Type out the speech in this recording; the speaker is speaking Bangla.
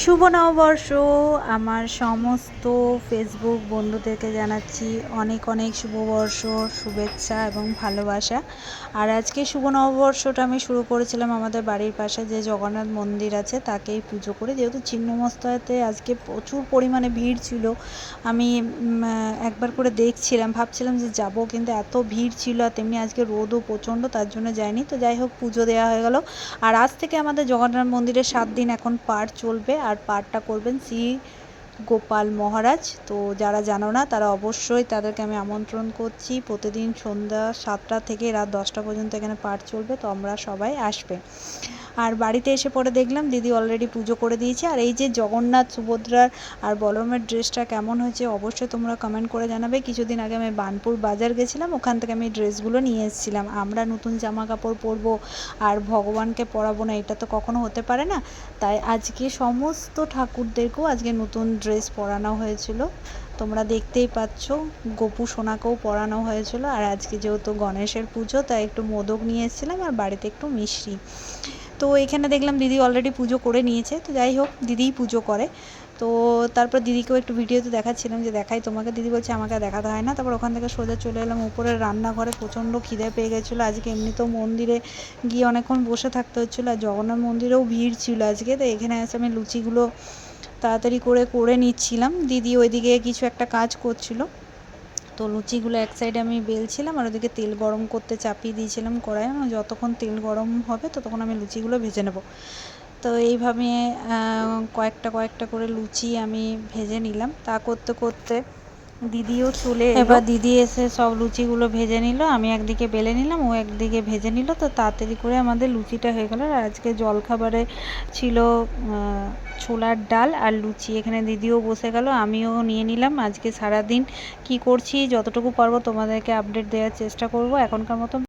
শুভ নববর্ষ। আমার সমস্ত ফেসবুক বন্ধুদেরকে জানাচ্ছি অনেক অনেক শুভবর্ষ, শুভেচ্ছা এবং ভালোবাসা। আর আজকে শুভ নববর্ষটা আমি শুরু করেছিলাম আমাদের বাড়ির পাশে যে জগন্নাথ মন্দির আছে তাকেই পুজো করে, যেহেতু ছিন্নমস্তাতে আজকে প্রচুর পরিমাণে ভিড় ছিল। আমি একবার করে দেখছিলাম, ভাবছিলাম যে যাব, কিন্তু এত ভিড় ছিল আর তেমনি আজকে রোদও প্রচণ্ড, তার জন্য যাইনি। তো যাই হোক, পুজো দেওয়া হয়ে গেল। আর আজ থেকে আমাদের জগন্নাথ মন্দিরে 7 দিন এখন পাঠ চলবে, আর পাঠটা করবেন শ্রী গোপাল মহারাজ। তো যারা জানো না তারা অবশ্যই তাদেরকে আমি আমন্ত্রণ করছি। প্রতিদিন সন্ধ্যা 7টা থেকে রাত 10টা পর্যন্ত এখানে পাঠ চলবে, তো আমরা সবাই আসবে। আর বাড়িতে এসে পরে দেখলাম দিদি অলরেডি পুজো করে দিয়েছে। আর এই যে জগন্নাথ, সুভদ্রার আর বলরামের ড্রেসটা কেমন হয়েছে অবশ্যই তোমরা কমেন্ট করে জানাবে। কিছুদিন আগে আমি বার্নপুর বাজার গেছিলাম, ওখান থেকে আমি ড্রেসগুলো নিয়ে এসেছিলাম। আমরা নতুন জামা কাপড় পরবো আর ভগবানকে পরাবো না, এটা তো কখনো হতে পারে না। তাই আজকে সমস্ত ঠাকুরদেরকেও আজকে নতুন ড্রেস পরানো হয়েছিল। তোমরা দেখতেই পাচ্ছ, গোপু সোনাকেও পরানো হয়েছিল। আর আজকে যেহেতু গণেশের পুজো, তাই একটু মোদক নিয়ে এসেছিলাম আর বাড়িতে একটু মিষ্টি। তো এখানে দেখলাম দিদি অলরেডি পুজো করে নিয়েছে। তো যাই হোক, দিদিই পুজো করে। তো তারপর দিদিকেও একটু ভিডিওতে দেখাচ্ছিলাম যে দেখাই তোমাকে। দিদি বলছে আমাকে দেখাতে হয় না। তারপর ওখান থেকে সোজা চলে এলাম উপরের রান্নাঘরে। প্রচণ্ড খিদে পেয়ে গেছিলো। আজকে এমনিতেও মন্দিরে গিয়ে অনেকক্ষণ বসে থাকতে হচ্ছিলো, আর জগন্নাথ মন্দিরেও ভিড় ছিল আজকে। তো এখানে এসে আমি লুচিগুলো তাড়াতাড়ি করে নিচ্ছিলাম। দিদি ওইদিকে কিছু একটা কাজ করছিল। তো লুচিগুলো এক সাইডে আমি বেলছিলাম আর ওদিকে তেল গরম করতে চাপিয়ে দিয়েছিলাম কড়াইয়ে। যতক্ষণ তেল গরম হবে ততক্ষণ আমি লুচিগুলো ভেজে নেব। তো এইভাবে কয়েকটা করে লুচি আমি ভেজে নিলাম। তা করতে করতে দিদিও চলে এলো। এবার দিদি এসে সব লুচিগুলো ভেজে নিল, আমি একদিকে বেলে নিলাম, ও একদিকে ভেজে নিল। তো তাড়াতাড়ি করে আমাদের লুচিটা হয়ে গেল। আর আজকে জলখাবারে ছিল ছোলার ডাল আর লুচি। এখানে দিদিও বসে গেল, আমিও নিয়ে নিলাম। আজকে সারাদিন কি করছি যতটুকু পারবো তোমাদেরকে আপডেট দেওয়ার চেষ্টা করব। এখনকার মতো